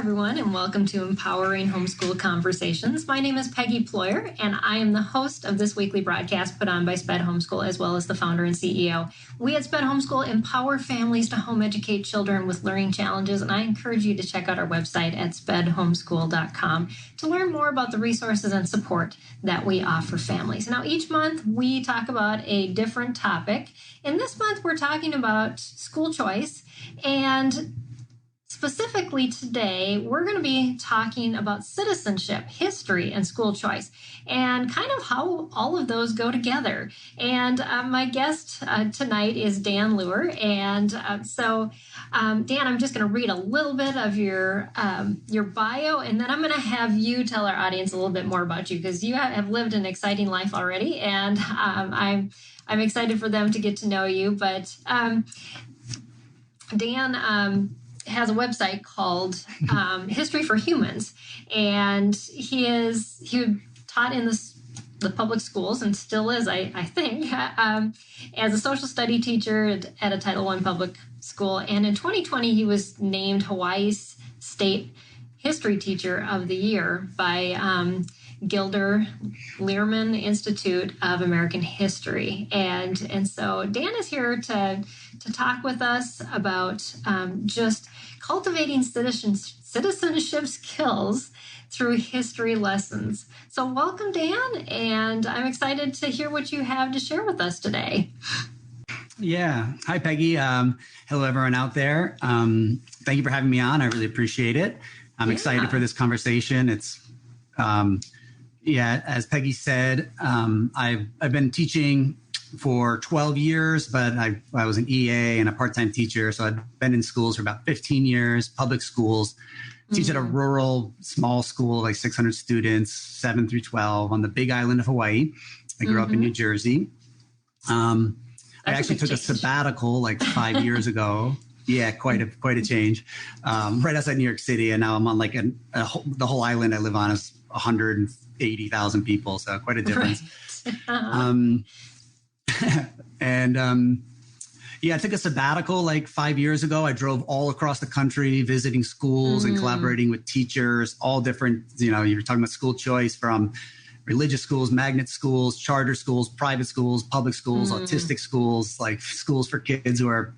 everyone, and welcome to Empowering Homeschool Conversations. My name is Peggy Ployer, and I am the host of this weekly broadcast put on by SPED Homeschool, as well as the founder and CEO. We at SPED Homeschool empower families to home educate children with learning challenges, and I encourage you to check out our website at spedhomeschool.com to learn more about the resources and support that we offer families. Now, each month we talk about a different topic, and this month we're talking about school choice, and specifically today, we're going to be talking about citizenship, history, and school choice, and kind of how all of those go together. And my guest tonight is Dan Luer. And Dan, I'm just going to read a little bit of your bio, and then I'm going to have you tell our audience a little bit more about you, because you have lived an exciting life already, and I'm excited for them to get to know you. But Dan has a website called History for Humans, and he taught in the public schools and still is, I think, as a social study teacher at a Title I public school. And in 2020, he was named Hawaii's State History Teacher of the Year by Gilder Lehrman Institute of American History. And so Dan is here to talk with us about just cultivating citizenship skills through history lessons. So welcome, Dan, and I'm excited to hear what you have to share with us today. Yeah. Hi, Peggy. Hello, everyone out there. Thank you for having me on. I really appreciate it. I'm excited for this conversation. It's as Peggy said, I've been teaching for 12 years, but I was an EA and a part-time teacher. So I've been in schools for about 15 years, public schools, teach at a rural, small school, like 600 students, 7 through 12 on the big island of Hawaii. I grew up in New Jersey. I actually took a sabbatical like 5 years ago. Yeah, quite a change. Right outside New York City. And now I'm on like the whole island I live on is 180,000 people. So quite a difference. Right. I took a sabbatical like 5 years ago. I drove all across the country, visiting schools and collaborating with teachers, all different, you were talking about school choice, from religious schools, magnet schools, charter schools, private schools, public schools, autistic schools, like schools for kids who are,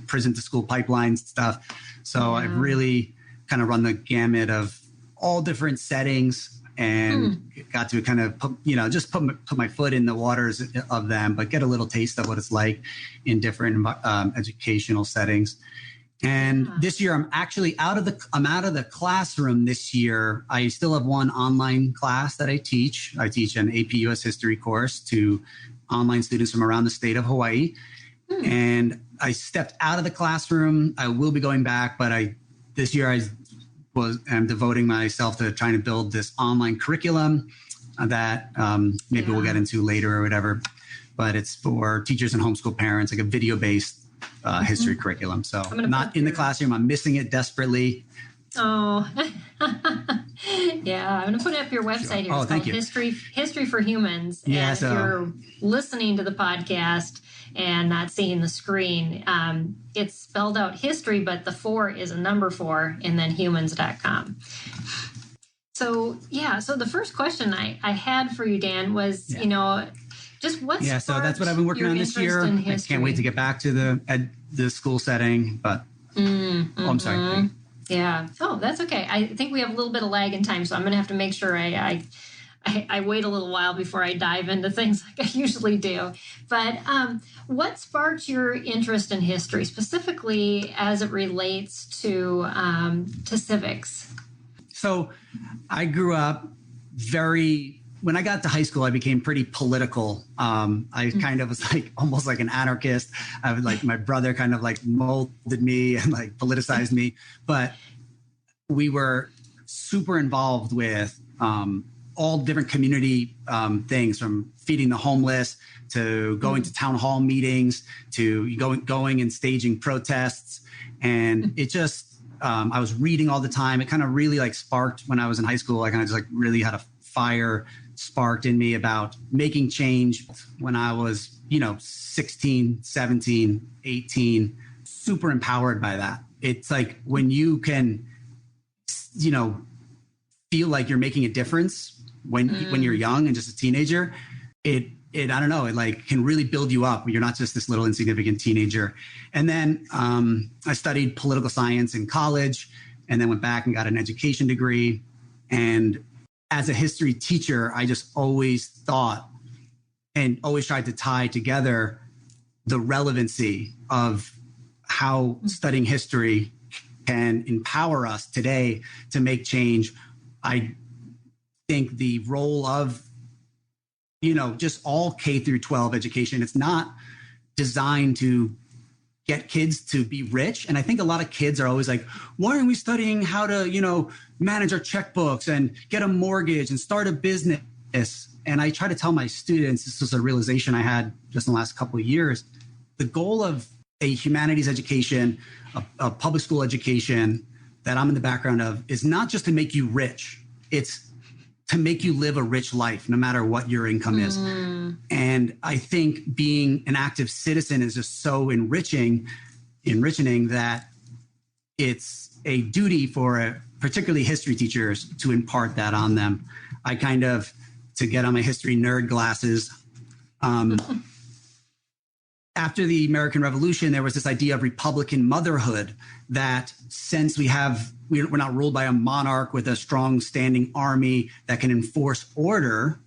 prison to school pipelines stuff. So I've really kind of run the gamut of all different settings, and got to kind of, just put my foot in the waters of them, but get a little taste of what it's like in different educational settings. And this year, I'm actually out of the classroom this year. I still have one online class that I teach. I teach an AP US History course to online students from around the state of Hawaii. And I stepped out of the classroom. I will be going back, but this year I'm devoting myself to trying to build this online curriculum that maybe we'll get into later or whatever. But it's for teachers and homeschool parents, like a video-based history curriculum. So I'm not in the classroom. I'm missing it desperately. Oh, yeah. I'm going to put up your website here. Oh, it's thank called you. History for Humans. Yeah, and if you're listening to the podcast and not seeing the screen, it's spelled out history, but the 4 is a number 4, and then humans.com. So the first question I had for you, Dan, was, just what so that's what I've been working on this year. I can't wait to get back to the school setting, but I'm sorry. Yeah. Oh, that's okay. I think we have a little bit of lag in time, so I'm going to have to make sure I wait a little while before I dive into things like I usually do. But what sparked your interest in history, specifically as it relates to civics? So I grew up when I got to high school, I became pretty political. I kind of was like almost like an anarchist. I was like, my brother kind of like molded me and like politicized me, but we were super involved with all different community things, from feeding the homeless to going to town hall meetings to going and staging protests. And it just, I was reading all the time. It kind of really like sparked when I was in high school. I kind of just like really had a fire sparked in me about making change when I was, 16, 17, 18, super empowered by that. It's like when you can feel like you're making a difference when you're young and just a teenager, it I don't know, it like can really build you up. You're not just this little insignificant teenager. And then I studied political science in college, and then went back and got an education degree. And as a history teacher, I just always thought and always tried to tie together the relevancy of how studying history can empower us today to make change. I think the role of, just all K through 12 education, it's not designed to get kids to be rich. And I think a lot of kids are always like, why aren't we studying how to, manage our checkbooks and get a mortgage and start a business? And I try to tell my students, this was a realization I had just in the last couple of years, the goal of a humanities education, a public school education that I'm in the background of, is not just to make you rich. It's to make you live a rich life, no matter what your income is. And I think being an active citizen is just so enriching that it's a duty for particularly history teachers to impart that on them. I to get on my history nerd glasses, after the American Revolution, there was this idea of Republican motherhood, that since we're not ruled by a monarch with a strong standing army that can enforce order,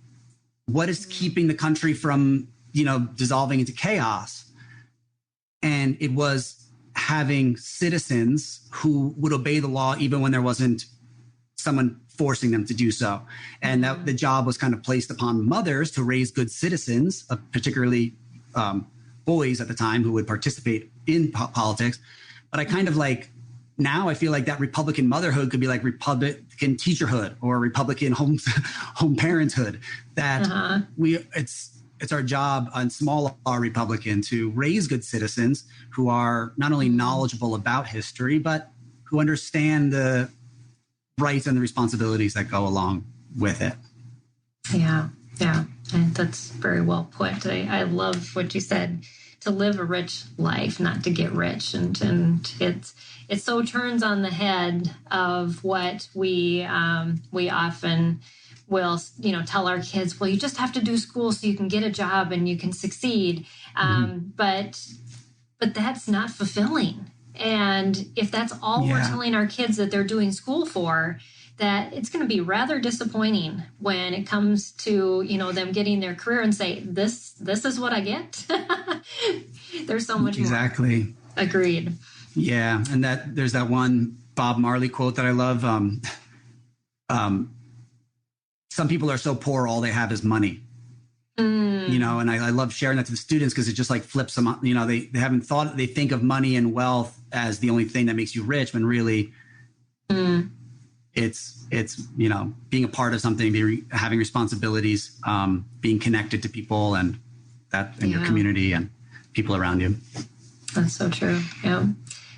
what is keeping the country from, dissolving into chaos? And it was having citizens who would obey the law even when there wasn't someone forcing them to do so. And that the job was kind of placed upon mothers to raise good citizens, particularly boys at the time who would participate in politics. But I now I feel like that Republican motherhood could be like Republican teacherhood or Republican home parenthood, that it's our job on small R Republican to raise good citizens who are not only knowledgeable about history, but who understand the rights and the responsibilities that go along with it. Yeah. And that's very well put. I love what you said, to live a rich life, not to get rich. And it so turns on the head of what we often will, tell our kids, well, you just have to do school so you can get a job and you can succeed. But that's not fulfilling. And if that's all we're telling our kids that they're doing school for, that it's going to be rather disappointing when it comes to, them getting their career and say, this is what I get. There's so much exactly more. Agreed. Yeah. And there's that one Bob Marley quote that I love. Some people are so poor, all they have is money. And I love sharing that to the students, because it just like flips them up. They haven't thought, they think of money and wealth as the only thing that makes you rich, when really it's being a part of something, having responsibilities, being connected to people and your community and people around you. That's so true.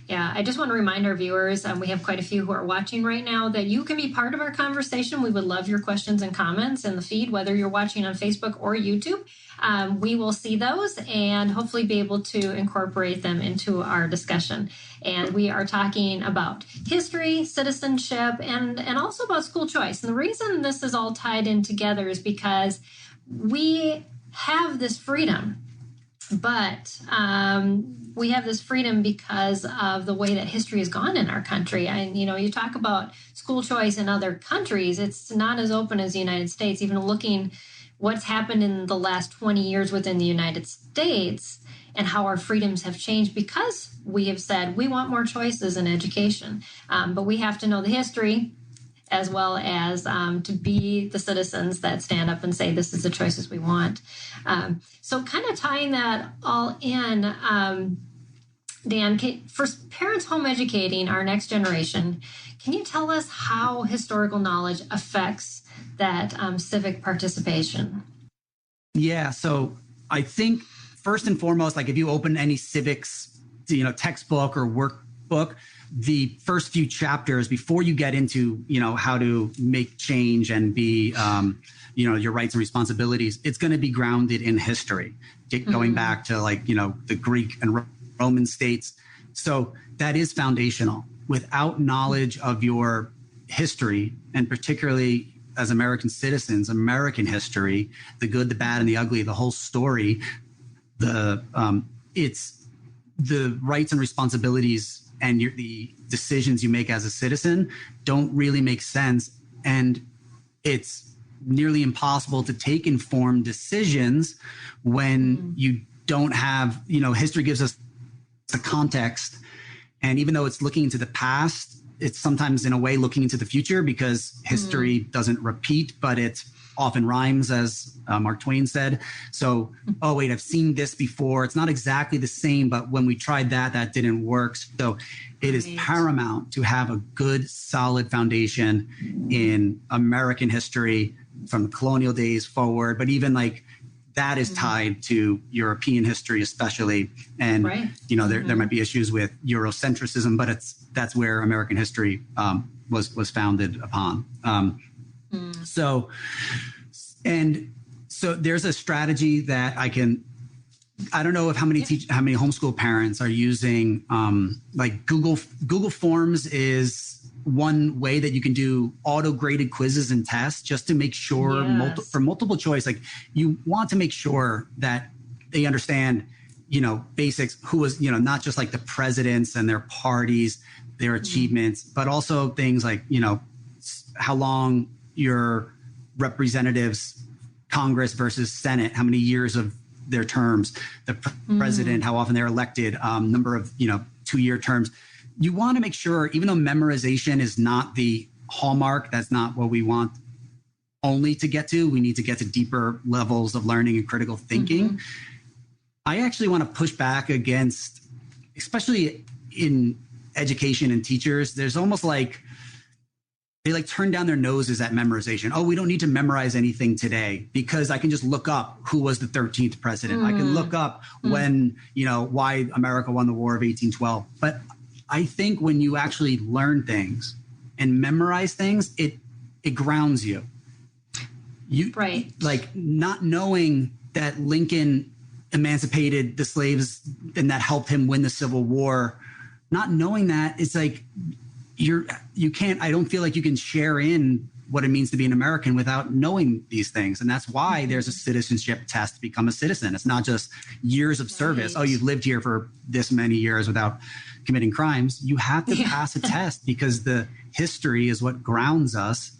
Yeah, I just want to remind our viewers, we have quite a few who are watching right now, that you can be part of our conversation. We would love your questions and comments in the feed, whether you're watching on Facebook or YouTube. We will see those and hopefully be able to incorporate them into our discussion. And we are talking about history, citizenship, and also about school choice. And the reason this is all tied in together is because we have this freedom, but we have this freedom because of the way that history has gone in our country. And, you talk about school choice in other countries, it's not as open as the United States. Even looking what's happened in the last 20 years within the United States and how our freedoms have changed, because we have said we want more choices in education. But we have to know the history, as well as to be the citizens that stand up and say, this is the choices we want. So kind of tying that all in, Dan, for parents home educating our next generation, can you tell us how historical knowledge affects that civic participation? Yeah, so I think first and foremost, like if you open any civics, textbook or workbook, the first few chapters before you get into, how to make change and be, your rights and responsibilities, it's going to be grounded in history, going back to the Greek and Roman states. So that is foundational. Without knowledge of your history, and particularly as American citizens, American history, the good, the bad, and the ugly, the whole story, it's the rights and responsibilities and the decisions you make as a citizen don't really make sense. And it's nearly impossible to take informed decisions when you don't have, history gives us the context. And even though it's looking into the past, it's sometimes in a way looking into the future because history doesn't repeat, but it often rhymes, as Mark Twain said. So, oh, wait, I've seen this before. It's not exactly the same, but when we tried that didn't work. So it is paramount to have a good, solid foundation in American history from the colonial days forward, but even like that is tied to European history, especially. And, there might be issues with Eurocentrism, but that's where American history was founded upon. So there's a strategy that I don't know if how many homeschool parents are using, like Google Forms is one way that you can do auto-graded quizzes and tests just to make sure for multiple choice, like you want to make sure that they understand, basics, who was, not just like the presidents and their parties, their achievements, but also things like, how long your representatives, Congress versus Senate, how many years of their terms, the president, how often they're elected, number of, 2-year terms. You want to make sure, even though memorization is not the hallmark, that's not what we want only to get to. We need to get to deeper levels of learning and critical thinking. I actually want to push back against, especially in education and teachers, there's almost like they like turn down their noses at memorization. Oh, we don't need to memorize anything today because I can just look up who was the 13th president. I can look up when, why America won the War of 1812. But I think when you actually learn things and memorize things, it grounds you. Like not knowing that Lincoln emancipated the slaves and that helped him win the Civil War. Not knowing that, it's like I don't feel like you can share in what it means to be an American without knowing these things. And that's why there's a citizenship test to become a citizen. It's not just years of service. Oh, you've lived here for this many years without committing crimes. You have to pass a test because the history is what grounds us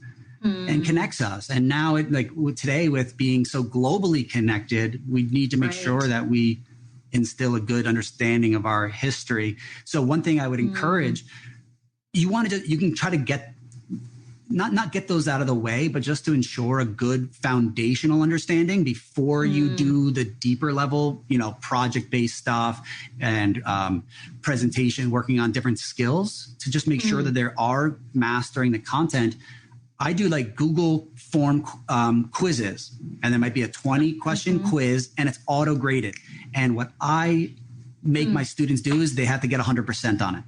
and connects us. And now today with being so globally connected, we need to make sure that we instill a good understanding of our history. So one thing I would encourage, you can try to get not get those out of the way, but just to ensure a good foundational understanding before you do the deeper level, project-based stuff and presentation, working on different skills to just make sure that they are mastering the content. I do like Google form quizzes, and there might be a 20-question quiz, and it's auto-graded. And what I make my students do is they have to get 100% on it.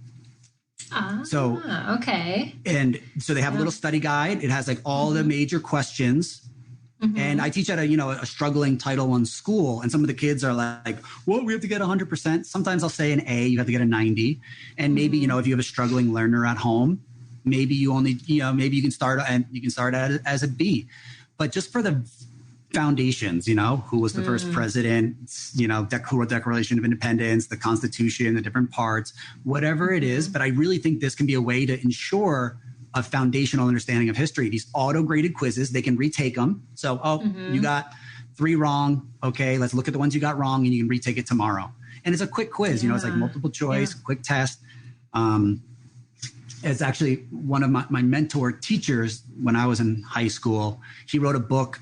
Okay. And so they have a little study guide. It has like all the major questions. And I teach at a struggling Title I school. And some of the kids are like, well, we have to get 100%. Sometimes I'll say an A, you have to get a 90. And maybe, if you have a struggling learner at home, maybe you only, maybe you can start as a B. But just for the foundations, who was the first president, who wrote the Declaration of Independence, the Constitution, the different parts, whatever it is. But I really think this can be a way to ensure a foundational understanding of history. These auto-graded quizzes, they can retake them. So, you got 3 wrong. Okay, let's look at the ones you got wrong and you can retake it tomorrow. And it's a quick quiz, it's like multiple choice, quick test. It's actually one of my mentor teachers when I was in high school. He wrote a book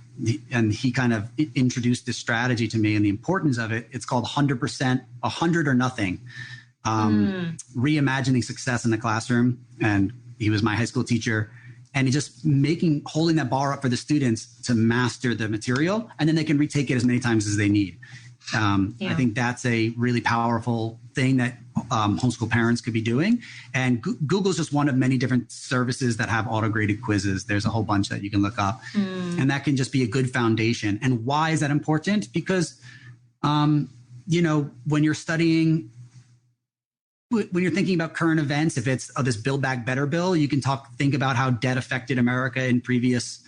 and he kind of introduced this strategy to me and the importance of it. It's called 100%, 100 or nothing, reimagining success in the classroom. And he was my high school teacher. And he just holding that bar up for the students to master the material, and then they can retake it as many times as they need. I think that's a really powerful thing that homeschool parents could be doing. And Google's just one of many different services that have auto-graded quizzes. There's a whole bunch that you can look up. And that can just be a good foundation. And why is that important? Because, when you're studying when you're thinking about current events, if it's this Build Back Better bill, you can think about how debt affected America in previous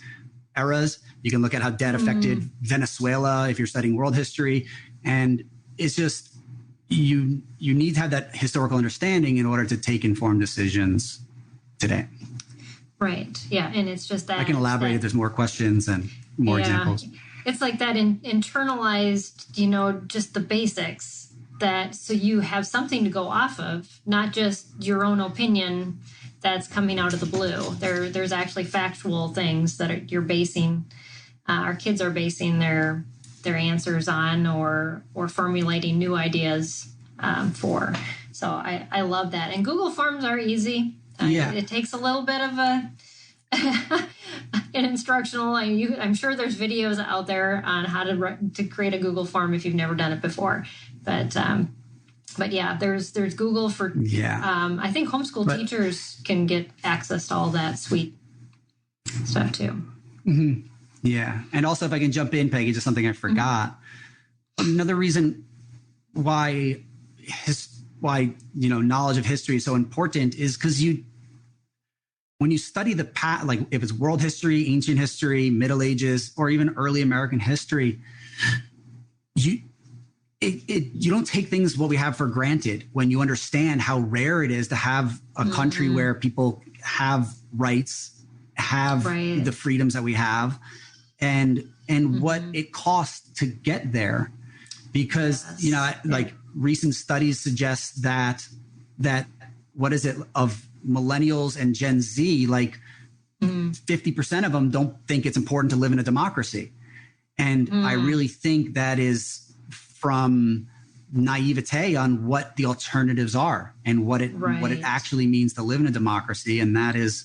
eras. You can look at how debt affected Venezuela if you're studying world history. And it's just, you need to have that historical understanding in order to take informed decisions today. Right. Yeah. And it's just that I can elaborate if there's more questions and more examples. It's like that internalized, just the basics, that so you have something to go off of, not just your own opinion that's coming out of the blue. There's actually factual things that you're basing, our kids are basing their answers on, or formulating new ideas for. So I love that. And Google Forms are easy. It takes a little bit of an instructional. I'm sure there's videos out there on how to create a Google form if you've never done it before. But yeah, there's Google for. I think homeschool teachers can get access to all that sweet stuff too. Mm-hmm. Yeah, and also if I can jump in, Peggy, just something I forgot. Another reason why knowledge of history is so important is because when you study the past, like if it's world history, ancient history, Middle Ages, or even early American history, you don't take what we have for granted when you understand how rare it is to have a country where people have rights, have the freedoms that we have, and what it costs to get there. Because like recent studies suggest that what is it, of millennials and Gen Z, like 50% of them don't think it's important to live in a democracy. And I really think that is from naivete on what the alternatives are and what it actually means to live in a democracy. And that has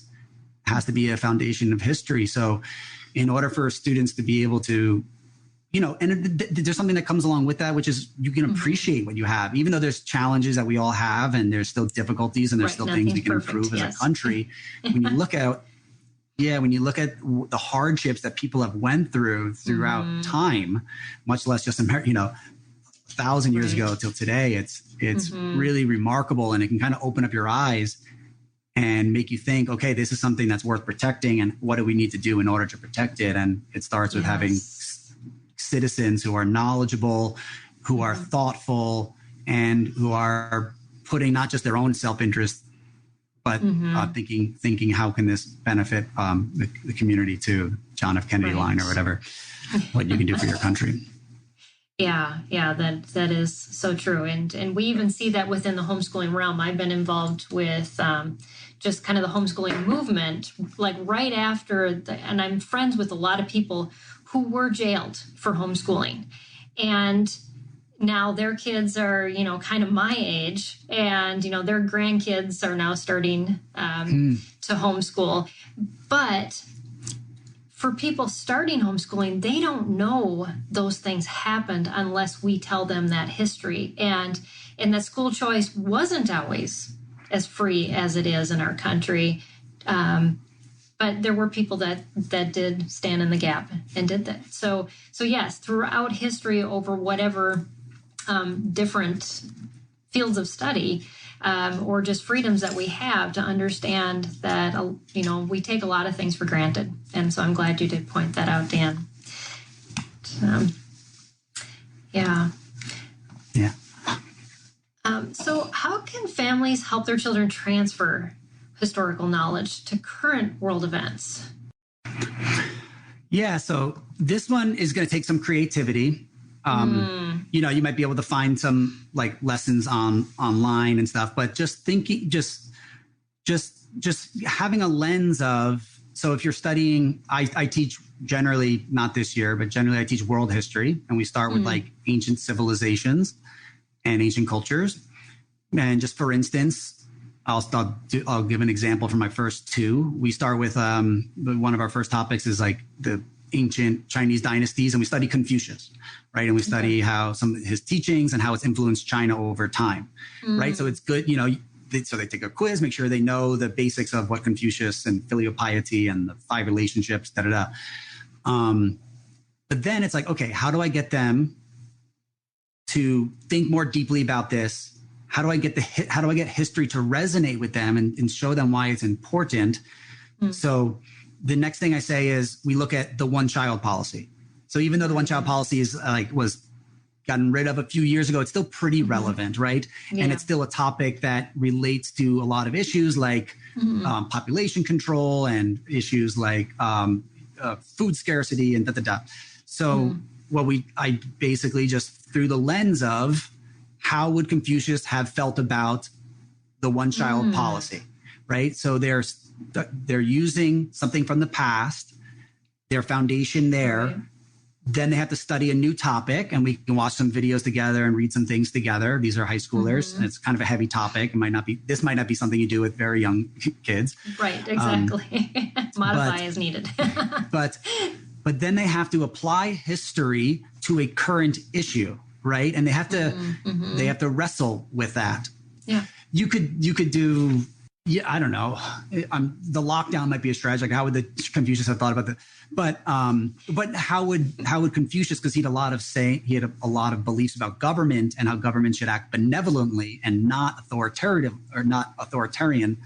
to be a foundation of history. So in order for students to be able to, and there's something that comes along with that, which is you can appreciate what you have, even though there's challenges that we all have, and there's still difficulties, and there's still things we can improve as a country. When you look at the hardships that people have went throughout time, much less just 1,000 years ago till today, it's really remarkable, and it can kind of open up your eyes and make you think, okay, this is something that's worth protecting, and what do we need to do in order to protect it? And it starts with having citizens who are knowledgeable, who are thoughtful, and who are putting not just their own self-interest, but thinking how can this benefit the community too, John F. Kennedy line or whatever, what you can do for your country. Yeah, that is so true. And we even see that within the homeschooling realm. I've been involved with just kind of the homeschooling movement, like right after, and I'm friends with a lot of people who were jailed for homeschooling. And now their kids are, kind of my age, and, their grandkids are now starting to homeschool. But for people starting homeschooling, they don't know those things happened unless we tell them that history. And that school choice wasn't always as free as it is in our country. But there were people that did stand in the gap and did that. So yes, throughout history, over whatever different fields of study or just freedoms that we have, to understand that, we take a lot of things for granted. And so I'm glad you did point that out, Dan. Yeah. So how can families help their children transfer historical knowledge to current world events? Yeah, so this one is going to take some creativity. You might be able to find some like lessons online and stuff, but just thinking, just having a lens of, so if you're studying, I teach generally, not this year, but generally I teach world history, and we start with like ancient civilizations and ancient cultures. And just for instance, I'll give an example from my first two. We start with one of our first topics is like the ancient Chinese dynasties, and we study Confucius, right? And we study how some of his teachings and how it's influenced China over time, right? So it's good, so they take a quiz, make sure they know the basics of what Confucius and filial piety and the 5 relationships, But then it's like, okay, how do I get them to think more deeply about this? how do I get history to resonate with them and show them why it's important? So the next thing I say is we look at the one child policy. So even though the one child policy is was gotten rid of a few years ago, it's still pretty relevant, right? Yeah. And it's still a topic that relates to a lot of issues like population control and issues like food scarcity and da-da-da. So I basically just through the lens of how would Confucius have felt about the one child policy, right? So they're using something from the past, their foundation there. Right. Then they have to study a new topic, and we can watch some videos together and read some things together. These are high schoolers, and it's kind of a heavy topic. This might not be something you do with very young kids. Right, exactly. Modify as needed. but then they have to apply history to a current issue, right? And they have to wrestle with that. Yeah. You could do. Yeah, I don't know. The lockdown might be a strategy. Like, how would the Confucius have thought about that? But how would Confucius? Because he had a lot of beliefs about government and how government should act benevolently and not authoritative or not authoritarian.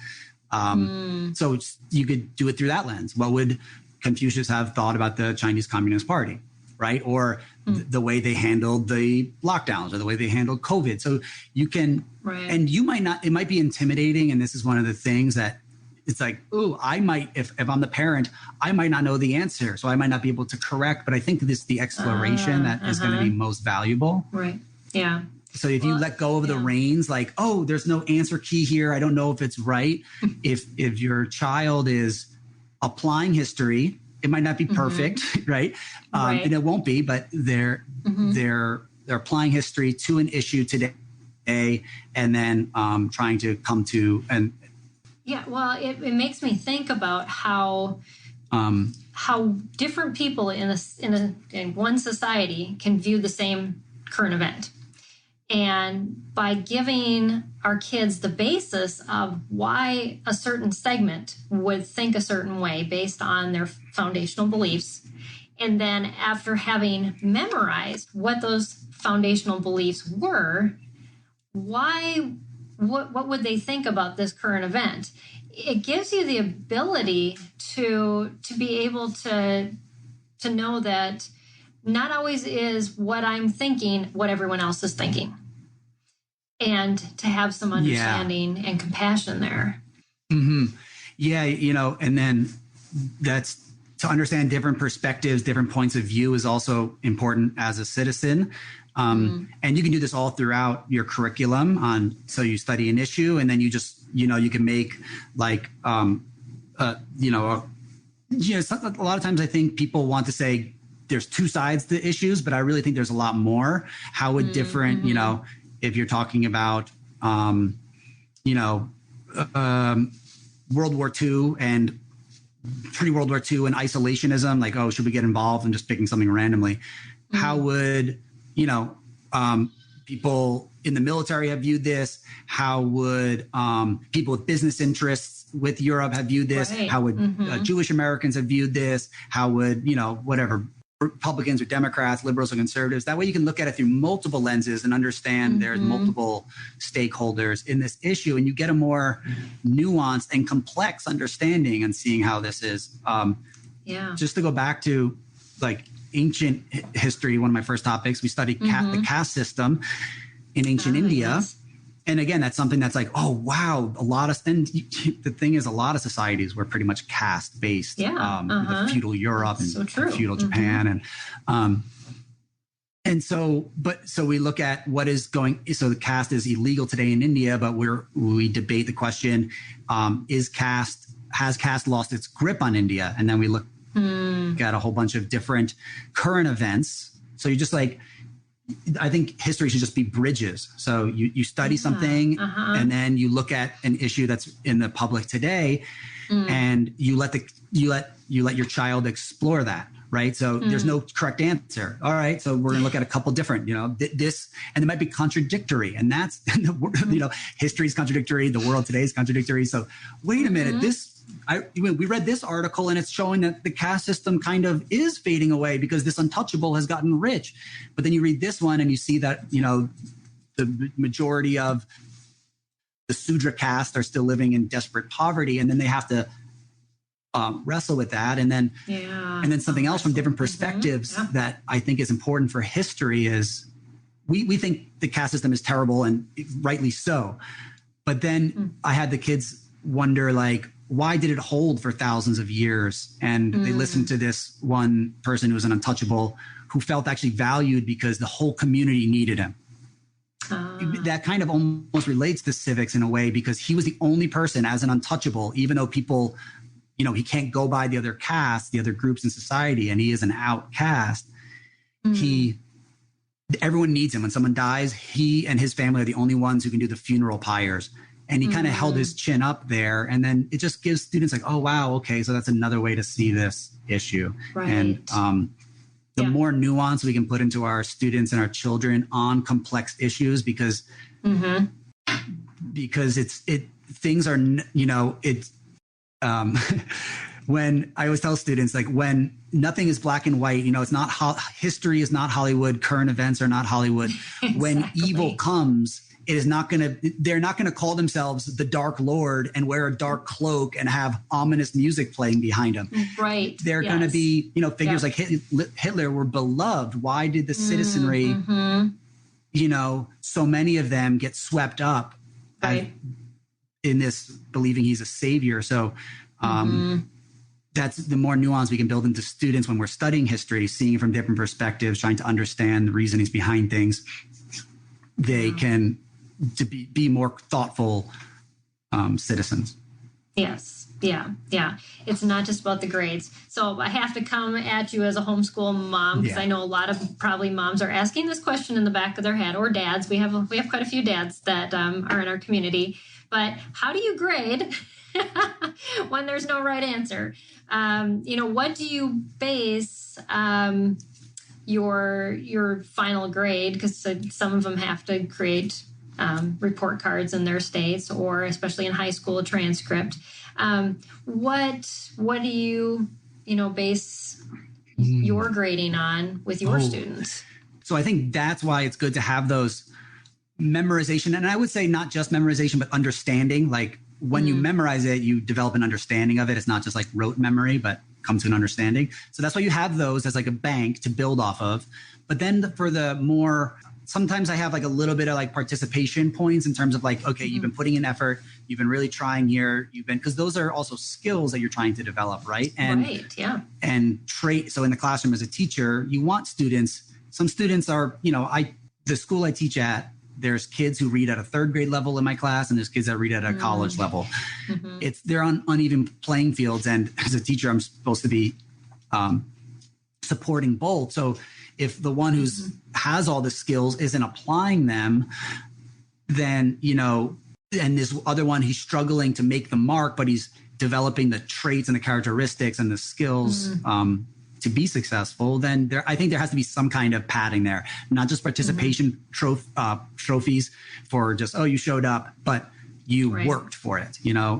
So you could do it through that lens. What would Confucius have thought about the Chinese Communist Party, right? Or the way they handled the lockdowns or the way they handled COVID. So you can, and you might not, it might be intimidating. And this is one of the things that it's like, ooh, I might, if I'm the parent, I might not know the answer. So I might not be able to correct, but I think the exploration that is going to be most valuable. Right. Yeah. So if you let go of the reins, like, oh, there's no answer key here, I don't know if it's right. if your child is applying history, it might not be perfect, right? And it won't be, but they're applying history to an issue today, and then trying to come to and. Yeah, well, it makes me think about how different people in one society can view the same current event. And by giving our kids the basis of why a certain segment would think a certain way based on their foundational beliefs, and then after having memorized what those foundational beliefs were, what would they think about this current event? It gives you the ability to be able to know that not always is what I'm thinking what everyone else is thinking, and to have some understanding and compassion there. Yeah, and then that's to understand different perspectives, different points of view is also important as a citizen. And you can do this all throughout your curriculum. So you study an issue, and then you just, you can make like, a lot of times I think people want to say there's two sides to issues, but I really think there's a lot more. How would different, if you're talking about, World War II and pre-World War II and isolationism, like, oh, should we get involved in just picking something randomly? How would, people in the military have viewed this? How would people with business interests with Europe have viewed this? Right. How would Jewish Americans have viewed this? How would, whatever, Republicans or Democrats, liberals or conservatives? That way you can look at it through multiple lenses and understand there's multiple stakeholders in this issue, and you get a more nuanced and complex understanding and seeing how this is. Just to go back to like ancient history, one of my first topics, we studied the caste system in ancient India. Yes. And again, that's something that's like, oh, wow, the thing is, a lot of societies were pretty much caste based, the feudal Europe and feudal Japan. And so we look at what is so the caste is illegal today in India, but we debate the question, has caste lost its grip on India? And then we look at a whole bunch of different current events. So you just like, I think history should just be bridges. So you study something and then you look at an issue that's in the public today, and you let your child explore that. Right. So there's no correct answer. All right. So we're going to look at a couple different, this, and it might be contradictory, and that's, history is contradictory. The world today is contradictory. So wait a minute, we read this article and it's showing that the caste system kind of is fading away because this untouchable has gotten rich. But then you read this one and you see that, the majority of the Sudra caste are still living in desperate poverty, and then they have to wrestle with that. And then something else from different perspectives that I think is important for history is we think the caste system is terrible, and rightly so. But then I had the kids wonder, like, why did it hold for thousands of years? And they listened to this one person who was an untouchable, who felt actually valued because the whole community needed him. That kind of almost relates to civics in a way, because he was the only person as an untouchable, even though people, he can't go by the other castes, the other groups in society, and he is an outcast. Everyone needs him. When someone dies, he and his family are the only ones who can do the funeral pyres. And he kind of held his chin up there. And then it just gives students like, oh, wow, okay, so that's another way to see this issue. Right. And the more nuance we can put into our students and our children on complex issues, because things are, when I always tell students, like, when nothing is black and white, it's not history is not Hollywood, current events are not Hollywood. Exactly. When evil comes, they're not going to call themselves the Dark Lord and wear a dark cloak and have ominous music playing behind them. Right. They're going to be, figures like Hitler were beloved. Why did the citizenry, so many of them get swept up in this believing he's a savior? So that's the more nuance we can build into students when we're studying history, seeing it from different perspectives, trying to understand the reasonings behind things. They can be more thoughtful citizens. Yes. Yeah. It's not just about the grades. So I have to come at you as a homeschool mom, because I know a lot of probably moms are asking this question in the back of their head, or dads. We have quite a few dads that are in our community. But how do you grade when there's no right answer? What do you base your final grade, because some of them have to create report cards in their states, or especially in high school, transcript. What do you base your grading on with your students? So I think that's why it's good to have those memorization, and I would say not just memorization, but understanding. Like, when you memorize it, you develop an understanding of it. It's not just like rote memory, but comes to an understanding. So that's why you have those as like a bank to build off of. But then for the more, sometimes I have like a little bit of like participation points in terms of like, okay, you've been putting in effort, you've been really trying here, because those are also skills that you're trying to develop, right? And so in the classroom as a teacher, you want some students are, the school I teach at, there's kids who read at a third grade level in my class, and there's kids that read at a college level. They're on uneven playing fields. And as a teacher, I'm supposed to be supporting both. So if the one who's has all the skills isn't applying them, then, and this other one, he's struggling to make the mark, but he's developing the traits and the characteristics and the skills to be successful, then I think there has to be some kind of padding there, not just participation trophies for just, oh, you showed up, but you worked for it,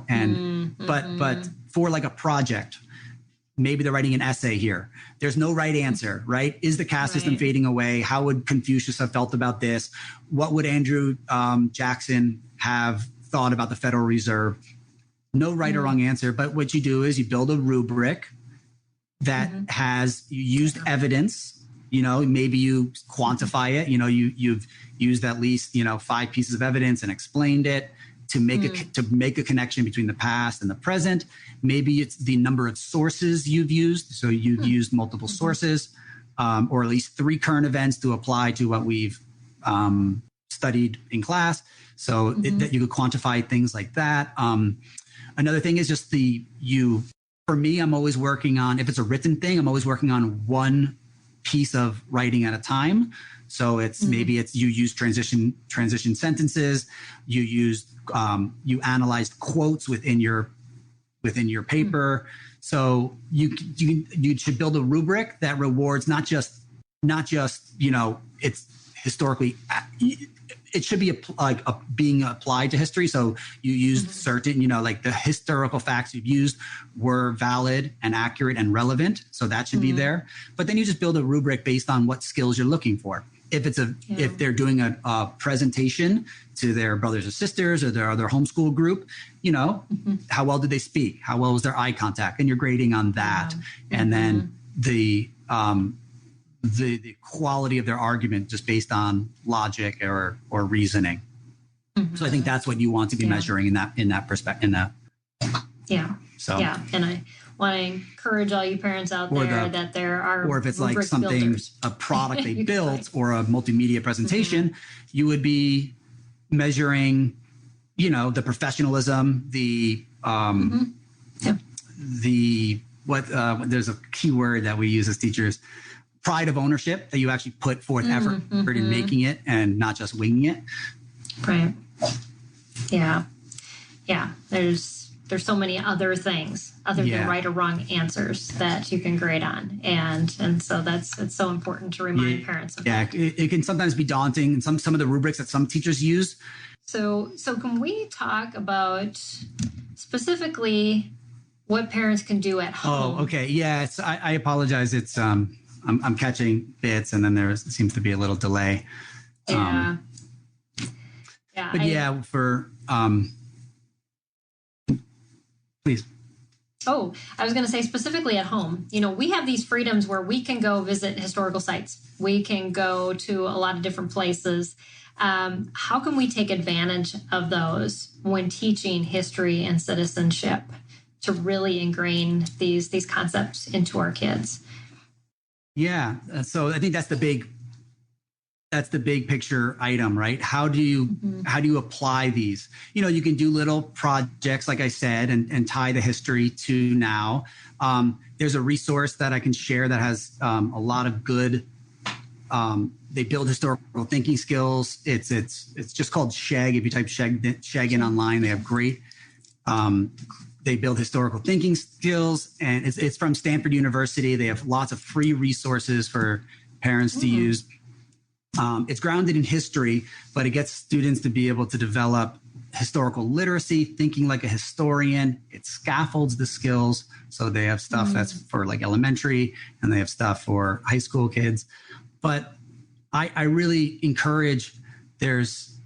and but for like a project, maybe they're writing an essay here. There's no right answer, right? Is the caste system fading away? How would Confucius have felt about this? What would Andrew Jackson have thought about the Federal Reserve? No right or wrong answer, but what you do is you build a rubric that has used evidence, maybe you quantify it, you've used at least, 5 pieces of evidence and explained it to make a connection between the past and the present. Maybe it's the number of sources you've used. So you've used multiple sources, or at least 3 current events to apply to what we've studied in class. So that you could quantify things like that. Another thing is just for me, I'm always working on, if it's a written thing, I'm always working on one piece of writing at a time. So it's maybe you use transition sentences, you analyzed quotes within your paper. So you should build a rubric that rewards not just it's historically, it should be being applied to history. So you used certain, like the historical facts you've used were valid and accurate and relevant. So that should be there. But then you just build a rubric based on what skills you're looking for. if they're doing a presentation to their brothers or sisters or their other homeschool group, how well did they speak? How well was their eye contact? And you're grading on that. And then the quality of their argument just based on logic or reasoning. So I think that's what you want to be measuring in that perspective. Yeah. So and I want to encourage all you parents out there that there are, or if it's like something builders. A product they built or a multimedia presentation, you would be measuring, the professionalism, there's a key word that we use as teachers, pride of ownership, that you actually put forth effort in making it and not just winging it. Right. Yeah. Yeah. There's so many other things other than right or wrong answers that you can grade on. And so it's so important to remind parents of that. It can sometimes be daunting, and some of the rubrics that some teachers use. So can we talk about specifically what parents can do at home? Oh, okay. Yeah. I apologize. It's, I'm catching bits and then there seems to be a little delay. Please. Oh, I was going to say specifically at home, we have these freedoms where we can go visit historical sites. We can go to a lot of different places. How can we take advantage of those when teaching history and citizenship to really ingrain these concepts into our kids? Yeah. So I think that's the big picture item, right? How do you apply these? You can do little projects, like I said, and tie the history to now. There's a resource that I can share that has a lot of good. They build historical thinking skills. It's just called SHEG. If you type SHEG in online, they have great. They build historical thinking skills, and it's from Stanford University. They have lots of free resources for parents to use. It's grounded in history, but it gets students to be able to develop historical literacy, thinking like a historian. It scaffolds the skills. So they have stuff that's for like elementary, and they have stuff for high school kids. But I really encourage, there's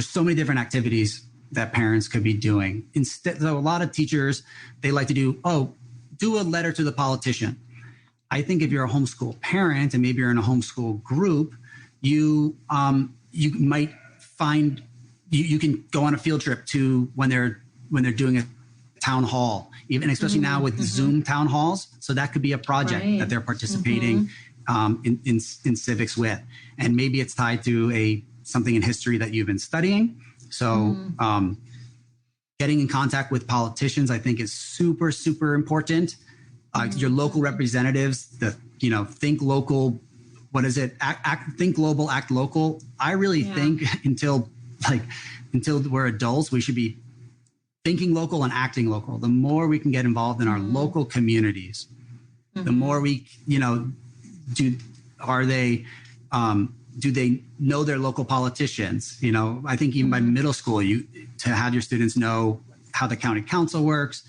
so many different activities that parents could be doing. Instead, so a lot of teachers, they like to do a letter to the politician. I think if you're a homeschool parent and maybe you're in a homeschool group, you might find you can go on a field trip to when they're doing a town hall, even especially now with Zoom town halls. So that could be a project that they're participating in civics with, and maybe it's tied to something in history that you've been studying. So getting in contact with politicians, I think, is super, super important. Your local representatives, think local. What is it? Think global, act local. I really think until we're adults, we should be thinking local and acting local. The more we can get involved in our local communities, the more we, do they know their local politicians? I think even by middle school, to have your students know how the county council works,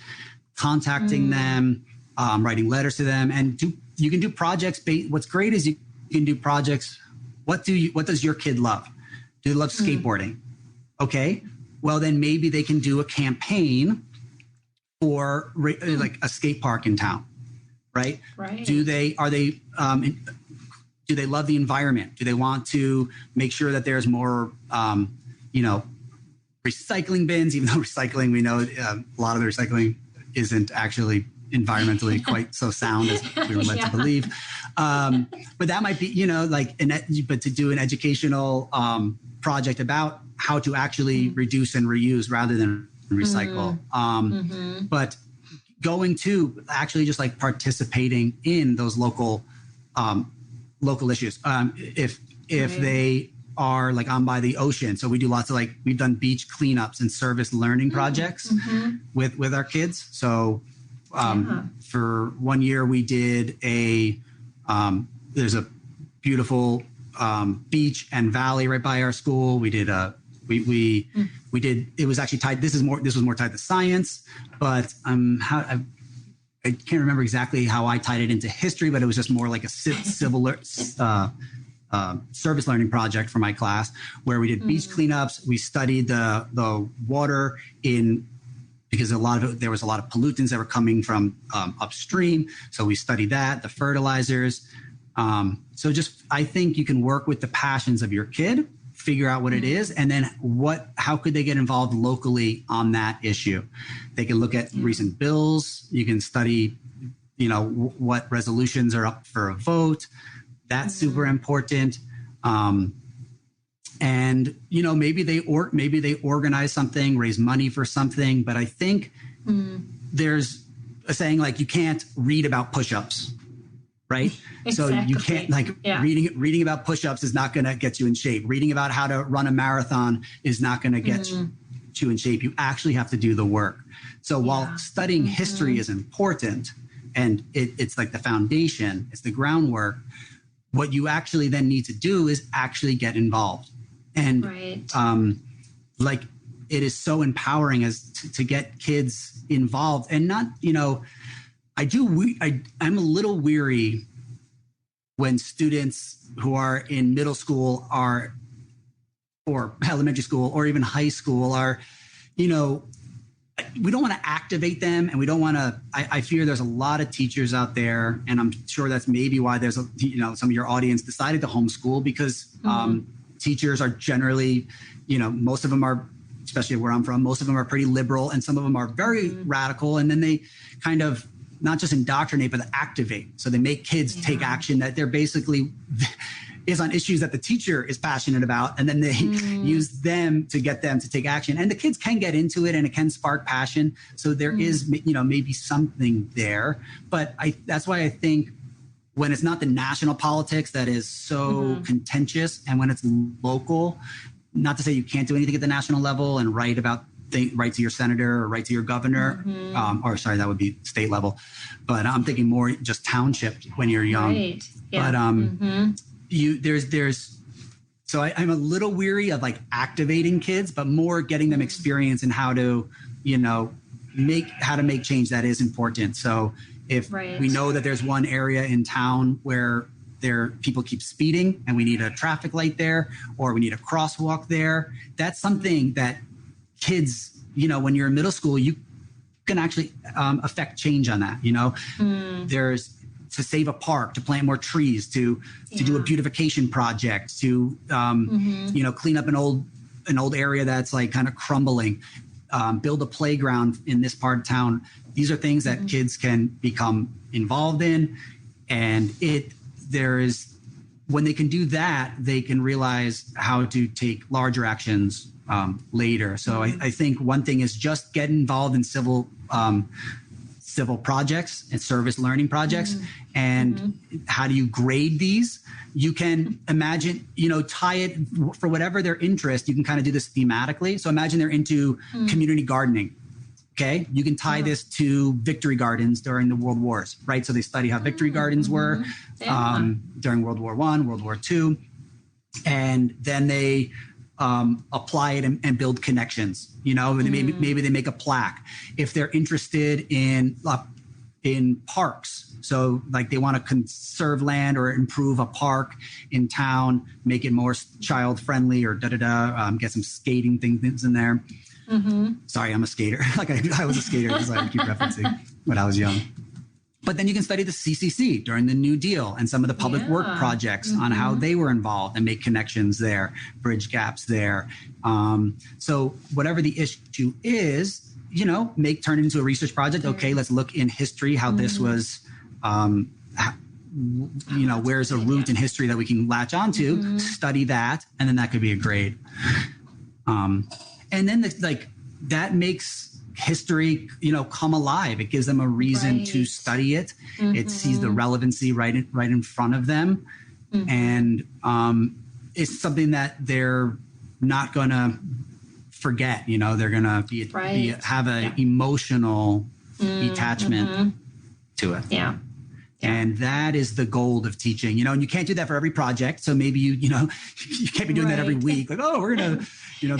contacting them, writing letters to them, and you can do projects. What's great is you can do projects. What does your kid love? Do they love skateboarding? Okay. Well, then maybe they can do a campaign for like a skate park in town, right? Right. Do they love the environment? Do they want to make sure that there's more, recycling bins, even though recycling, we know a lot of the recycling isn't actually environmentally quite so sound as we were led to believe. But that might be, but to do an educational project about how to actually reduce and reuse rather than recycle. But going to actually just like participating in those local issues. If they are like on by the ocean. So we do lots of we've done beach cleanups and service learning projects with our kids. So for 1 year we did there's a beautiful beach and valley right by our school. We did we did, it was actually tied, this was more tied to science, but I can't remember exactly how I tied it into history, but it was just more like a civil service learning project for my class where we did beach cleanups. We studied the water because there was a lot of pollutants that were coming from upstream. So we studied that, the fertilizers. I think you can work with the passions of your kid, figure out what it is, and then how could they get involved locally on that issue? They can look at recent bills. You can study, what resolutions are up for a vote. That's super important. And, maybe they organize something, raise money for something. But I think there's a saying like you can't read about push-ups, right? Exactly. So you can't reading about push-ups is not going to get you in shape. Reading about how to run a marathon is not going to get you in shape. You actually have to do the work. So while studying history is important and it's like the foundation, it's the groundwork, what you actually then need to do is actually get involved. And it is so empowering to get kids involved and not, I'm a little weary when students who are in middle school or elementary school or even high school are, we don't want to activate them and we don't want to, I fear there's a lot of teachers out there, and I'm sure that's maybe why there's some of your audience decided to homeschool because teachers are generally, most of them are, especially where I'm from, most of them are pretty liberal and some of them are very radical. And then they kind of not just indoctrinate, but activate. So they make kids take action that they're basically is on issues that the teacher is passionate about. And then they use them to get them to take action. And the kids can get into it and it can spark passion. So there is, maybe something there. But that's why I think when it's not the national politics that is so contentious and when it's local, not to say you can't do anything at the national level and write to your senator or write to your governor, or sorry, that would be state level. But I'm thinking more just township when you're young. Right. Yeah. But so I'm a little weary of like activating kids, but more getting them experience in how to, make change that is important. So if we know that there's one area in town where people keep speeding and we need a traffic light there, or we need a crosswalk there, that's something that kids, when you're in middle school, you can actually affect change on that. There's to save a park, to plant more trees, to do a beautification project, to clean up an old area that's like kind of crumbling, build a playground in this part of town. These are things that kids can become involved in, and when they can do that, they can realize how to take larger actions later. So I think one thing is just get involved in civil projects and service learning projects. And how do you grade these? You can imagine, tie it for whatever their interest. You can kind of do this thematically. So imagine they're into community gardening. Okay, you can tie this to victory gardens during the World Wars, right? So they study how victory gardens were during World War I, World War II, and then they apply it and build connections. Maybe they make a plaque. If they're interested in parks, so like they want to conserve land or improve a park in town, make it more child friendly or get some skating things in there. Sorry, I'm a skater. I was a skater because I keep referencing when I was young. But then you can study the CCC during the New Deal and some of the public work projects on how they were involved and make connections there, bridge gaps there. So whatever the issue is, turn it into a research project. Okay, let's look in history how this was, where's a root in history that we can latch onto, study that, and then that could be a grade. And then that makes history, come alive. It gives them a reason to study it. It sees the relevancy right in front of them. And it's something that they're not going to forget. They're going to have an emotional attachment to it. Yeah. And that is the goal of teaching, and you can't do that for every project. So maybe you can't be doing that every week. Like, we're going to,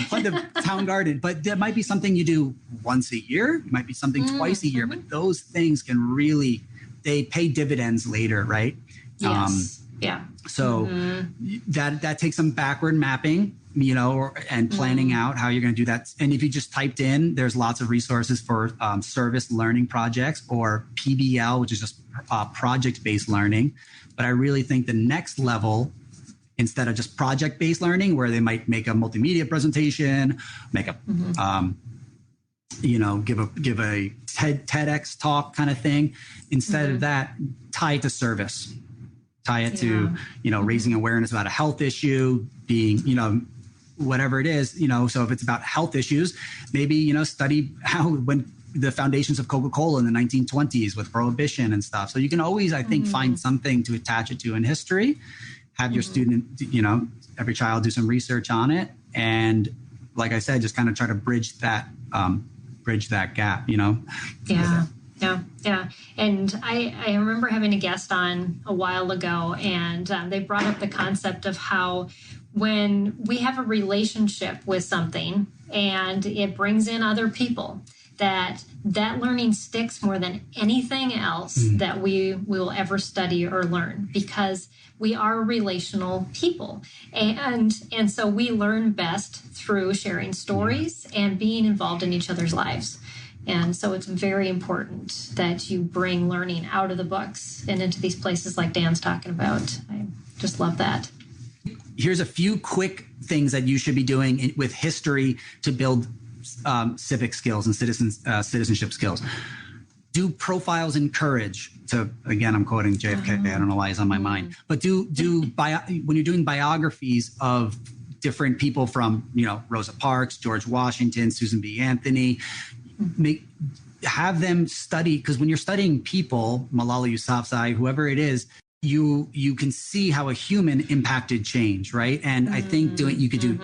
plant the town garden, but that might be something you do once a year. It might be something twice a year, but those things they pay dividends later. Right. Yes. Yeah. So that takes some backward mapping, and planning out how you're going to do that. And if you just typed in, there's lots of resources for service learning projects, or PBL, which is just project-based learning. But I really think the next level, instead of just project-based learning, where they might make a multimedia presentation, make a, give a TEDx talk kind of thing. Instead of that, tie it to service. Tie it to, raising awareness about a health issue, being, whatever it is, so if it's about health issues, maybe, study when the foundations of Coca-Cola in the 1920s with prohibition and stuff. So you can always, I think, find something to attach it to in history, have your student, every child do some research on it. And like I said, just kind of try to bridge that gap, Yeah. Yeah. And I remember having a guest on a while ago, and they brought up the concept of how when we have a relationship with something and it brings in other people, that learning sticks more than anything else that we will ever study or learn, because we are relational people. And so we learn best through sharing stories and being involved in each other's lives. And so it's very important that you bring learning out of the books and into these places like Dan's talking about. I just love that. Here's a few quick things that you should be doing with history to build civic skills and citizenship skills. Do profiles in courage. Again, I'm quoting JFK. I don't know why it's on my mind. But when you're doing biographies of different people from, Rosa Parks, George Washington, Susan B. Anthony, have them study, because when you're studying people, Malala Yousafzai, whoever it is, you can see how a human impacted change, right? And I think you could do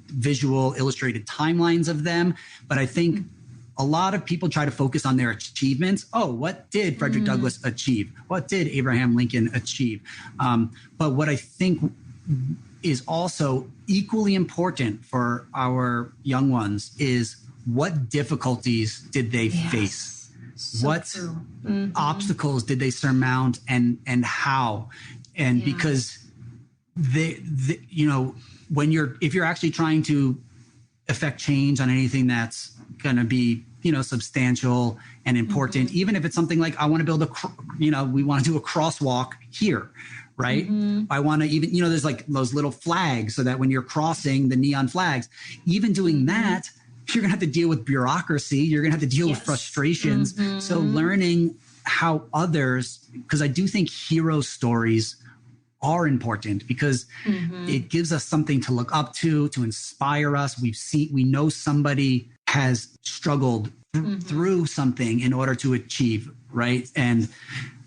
visual illustrated timelines of them. But I think a lot of people try to focus on their achievements. Oh, what did Frederick Douglass achieve? What did Abraham Lincoln achieve? But what I think is also equally important for our young ones is, what difficulties did they face? So what obstacles did they surmount, and how? And because if you're actually trying to affect change on anything that's going to be, substantial and important, even if it's something like, I want to build we want to do a crosswalk here, right? I want to even, there's like those little flags so that when you're crossing, the neon flags, even doing that, you're going to have to deal with bureaucracy. You're going to have to deal with frustrations. So learning how others, because I do think hero stories are important, because it gives us something to look up to inspire us. We know somebody has struggled through something in order to achieve, right? And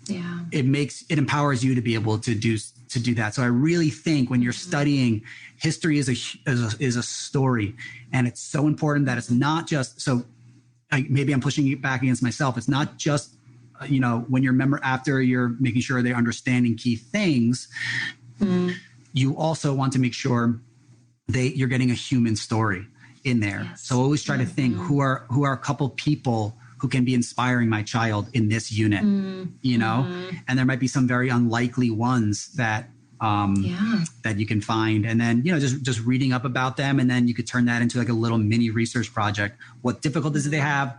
it empowers you to be able to do that. So I really think when you're studying, history is a story, and it's so important that it's not just, maybe I'm pushing it back against myself. It's not just, when after you're making sure they're understanding key things, you also want to make sure you're getting a human story in there. Yes. So always try to think, who are a couple people who can be inspiring my child in this unit, and there might be some very unlikely ones that you can find, and then just reading up about them, and then you could turn that into like a little mini research project. What difficulties do they have?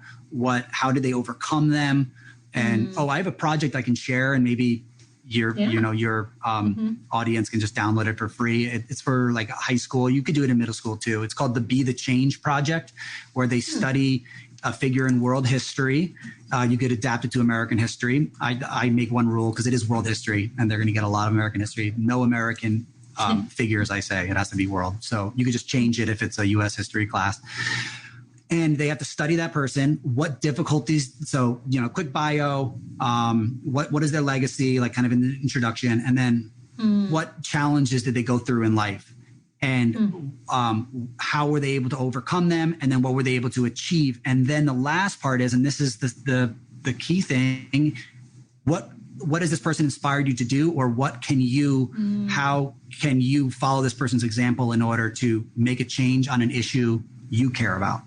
How did they overcome them? And I have a project I can share, and maybe your audience can just download it for free. It's for like high school. You could do it in middle school too. It's called the Be the Change Project, where they study a figure in world history. You could adapt it to American history. I make one rule, because it is world history, and they're going to get a lot of American history. No American figures, I say. It has to be world. So you could just change it if it's a U.S. history class. And they have to study that person. What difficulties? So, quick bio. What is their legacy? Like kind of in the introduction, and then what challenges did they go through in life? And how were they able to overcome them? And then what were they able to achieve? And then the last part is, and this is the key thing, what has this person inspired you to do? Or how can you follow this person's example in order to make a change on an issue you care about?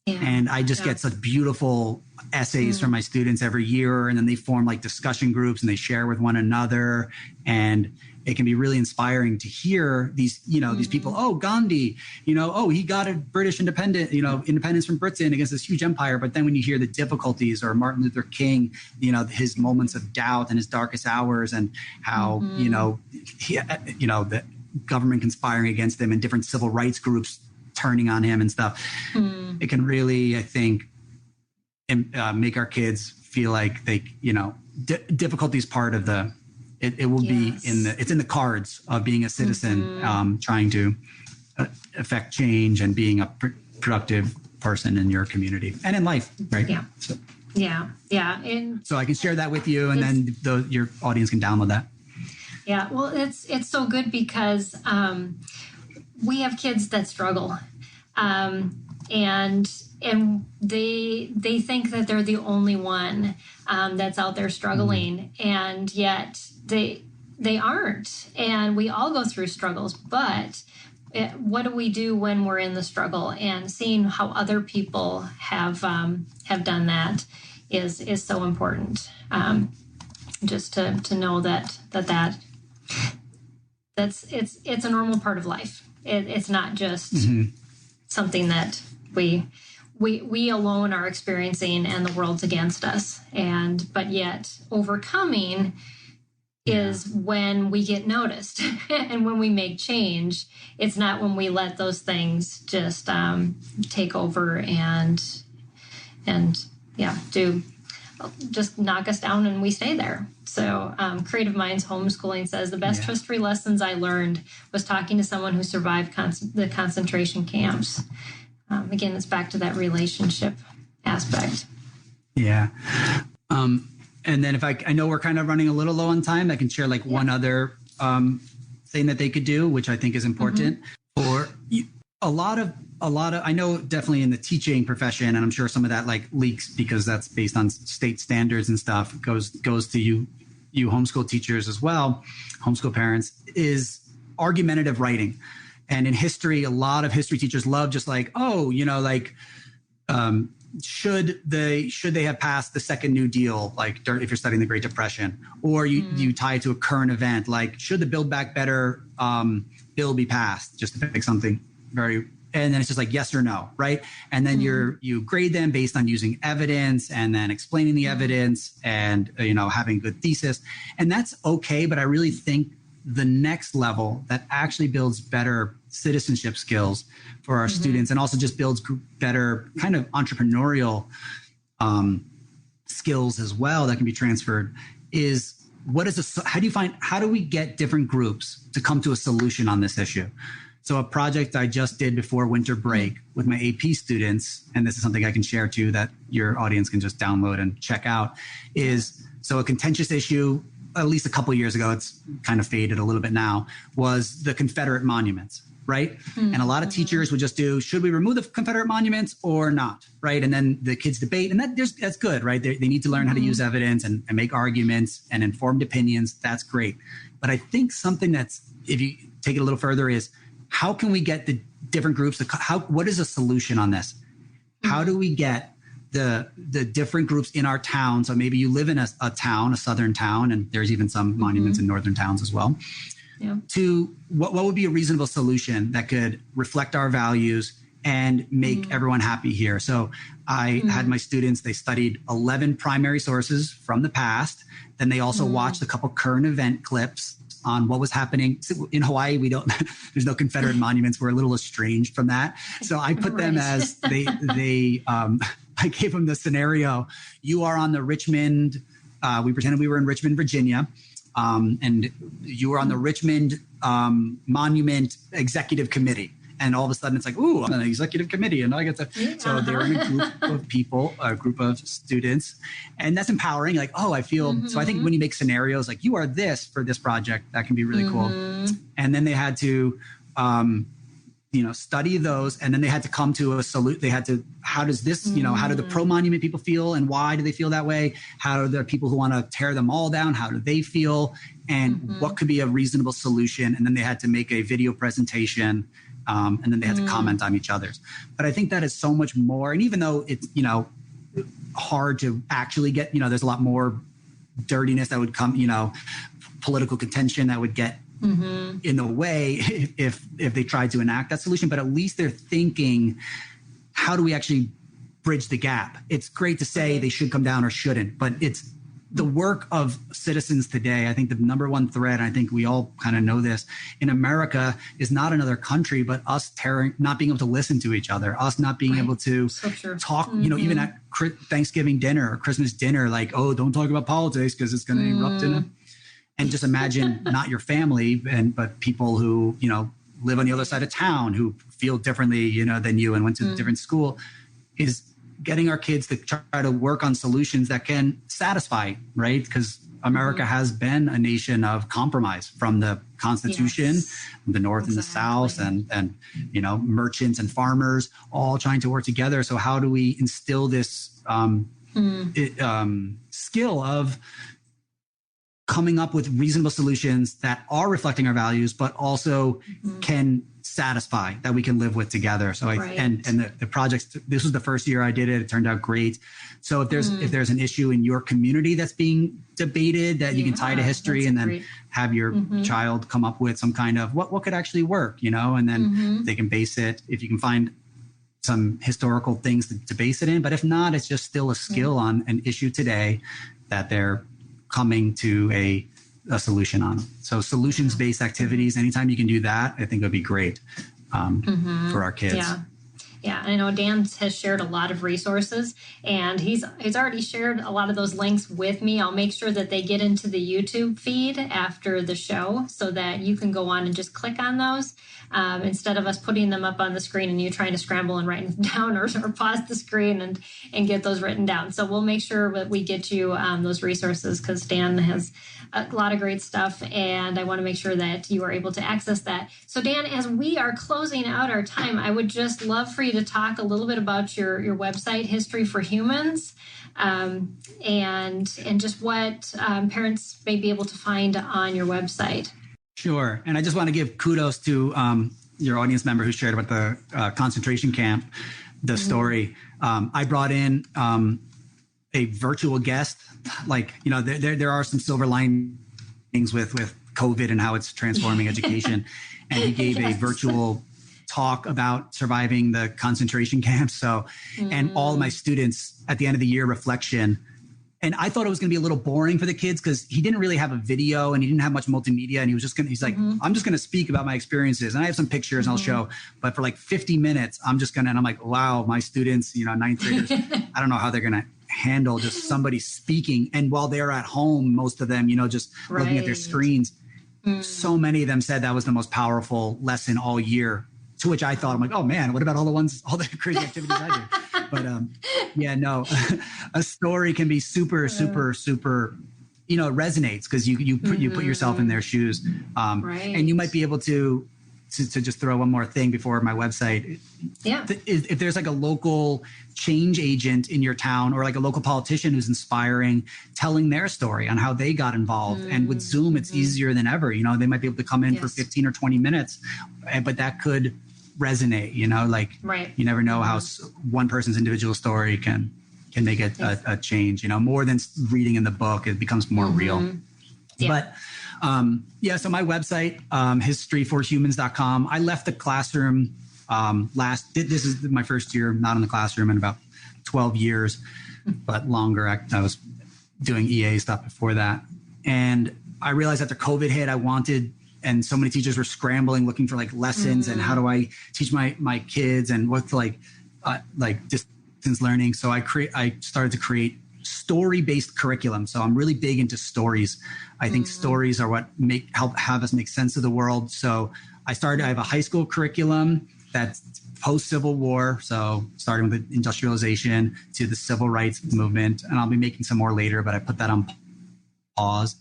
Yeah. And I just get such beautiful essays from my students every year. And then they form like discussion groups and they share with one another. And it can be really inspiring to hear these, these people, oh, Gandhi, oh, he got a British independence from Britain against this huge empire. But then when you hear the difficulties, or Martin Luther King, his moments of doubt and his darkest hours, and how, the government conspiring against him and different civil rights groups turning on him and stuff, it can really, I think, make our kids feel like they, difficulty is part of it will be it's in the cards of being a citizen, trying to affect change and being a productive person in your community and in life, right? Yeah. So, yeah. And so I can share that with you, and then your audience can download that. Yeah. Well, it's so good because we have kids that struggle, and they think that they're the only one that's out there struggling, and yet they aren't. And we all go through struggles, but what do we do when we're in the struggle? And seeing how other people have done that is so important. Just to know that's a normal part of life. It's not just something that we alone are experiencing and the world's against us. But yet overcoming is when we get noticed and when we make change. It's not when we let those things just take over and just knock us down and we stay there. So Creative Minds Homeschooling says the best history lessons I learned was talking to someone who survived the concentration camps. Again, it's back to that relationship aspect. Yeah. And then I know we're kind of running a little low on time, I can share one other thing that they could do, which I think is important for a lot of, I know definitely in the teaching profession, and I'm sure some of that leaks because that's based on state standards and stuff, goes to you homeschool teachers as well, homeschool parents, is argumentative writing. And in history, a lot of history teachers love just should they have passed the second New Deal, if you're studying the Great Depression, or you tie it to a current event, should the Build Back Better bill be passed, just to pick something and then it's just yes or no, right? And then you grade them based on using evidence and then explaining the evidence and having a good thesis, and that's okay. But I really think the next level that actually builds better citizenship skills for our students, and also just builds better kind of entrepreneurial skills as well that can be transferred, is how do we get different groups to come to a solution on this issue? So a project I just did before winter break with my AP students, and this is something I can share too that your audience can just download and check out, is a contentious issue, at least a couple of years ago, it's kind of faded a little bit now, was the Confederate monuments, right? And a lot of teachers would just should we remove the Confederate monuments or not, right? And then the kids debate, and that's good, right? They need to learn how to use evidence and make arguments and informed opinions. That's great. But I think something that's, if you take it a little further, is how can we get the different groups what is a solution on this? How do we get the different groups in our town? So maybe you live in a town, a southern town, and there's even some monuments in northern towns as well. Yeah. To what would be a reasonable solution that could reflect our values and make everyone happy here? So I had my students, they studied 11 primary sources from the past. Then they also watched a couple current event clips on what was happening. In Hawaii, there's no Confederate monuments. We're a little estranged from that. So I put them as I gave them the scenario. You are on the Richmond, we pretended we were in Richmond, Virginia. And you were on the Richmond Monument Executive Committee. And all of a sudden it's ooh, I'm on an executive committee and I get to. Yeah. So they were in a group of people, a group of students. And that's empowering. I feel, so I think when you make scenarios, you are this for this project, that can be really cool. And then they had to, study those. And then they had to come to a solution. They had to, how does this, how do the pro-monument people feel and why do they feel that way? How do the people who want to tear them all down, how do they feel? And what could be a reasonable solution? And then they had to make a video presentation and then they had to comment on each other's. But I think that is so much more. And even though it's, hard to actually get, there's a lot more dirtiness that would come, political contention that would get in the way if they tried to enact that solution. But at least they're thinking, how do we actually bridge the gap? It's great to say they should come down or shouldn't, but it's the work of citizens today. I think the number one thread, and I think we all kind of know this, in America is not another country, but us not being able to listen to each other, us not being able to talk, even at Thanksgiving dinner or Christmas dinner, like, oh, don't talk about politics because it's going to erupt in it. And just imagine not your family, but people who, live on the other side of town, who feel differently, than you and went to a different school, is getting our kids to try to work on solutions that can satisfy, right? Because America has been a nation of compromise from the Constitution, the North and the South, and merchants and farmers all trying to work together. So how do we instill this skill of coming up with reasonable solutions that are reflecting our values, but also can satisfy, that we can live with together. So and the projects, this was the first year I did it. It turned out great. So if there's an issue in your community that's being debated that you can tie to history and then have your child come up with some kind of what could actually work, and then they can base it, if you can find some historical things to base it in. But if not, it's just still a skill on an issue today that they're coming to a solution on. So solutions-based activities, anytime you can do that, I think would be great for our kids. Yeah, I know Dan has shared a lot of resources, and he's already shared a lot of those links with me. I'll make sure that they get into the YouTube feed after the show so that you can go on and just click on those instead of us putting them up on the screen and you trying to scramble and write them down or pause the screen and get those written down. So we'll make sure that we get you those resources, because Dan has a lot of great stuff, and I want to make sure that you are able to access that. So Dan, as we are closing out our time, I would just love for you to talk a little bit about your website, History for Humans, and just what parents may be able to find on your website. Sure. And I just want to give kudos to your audience member who shared about the concentration camp, the story. I brought in a virtual guest. Like, there are some silver linings with COVID and how it's transforming education. And he gave a virtual talk about surviving the concentration camps. So, and all of my students at the end of the year reflection. And I thought it was going to be a little boring for the kids because he didn't really have a video and he didn't have much multimedia. And he was just he's like, I'm just going to speak about my experiences. And I have some pictures and I'll show, but for like 50 minutes, and I'm like, wow, my students, ninth graders, I don't know how they're going to handle just somebody speaking. And while they're at home, most of them, just looking at their screens, so many of them said that was the most powerful lesson all year. To which I thought, I'm like, oh man, what about all the crazy activities I do? But a story can be super, super, super, it resonates because you put yourself in their shoes. And you might be able to just throw one more thing before my website. Yeah. If there's like a local change agent in your town or like a local politician who's inspiring, telling their story on how they got involved. And with Zoom, it's easier than ever. They might be able to come in for 15 or 20 minutes, but that could resonate, you never know how one person's individual story can make a change, more than reading in the book. It becomes more real. But so my website, historyforhumans.com. I left the classroom this is my first year not in the classroom in about 12 years, but longer. I was doing EA stuff before that. And I realized after COVID hit, and so many teachers were scrambling, looking for like lessons and how do I teach my kids and what's like distance learning. So I started to create story-based curriculum. So I'm really big into stories. I think stories are what have us make sense of the world. So I have a high school curriculum that's post-Civil War. So starting with the industrialization to the civil rights movement. And I'll be making some more later, but I put that on pause.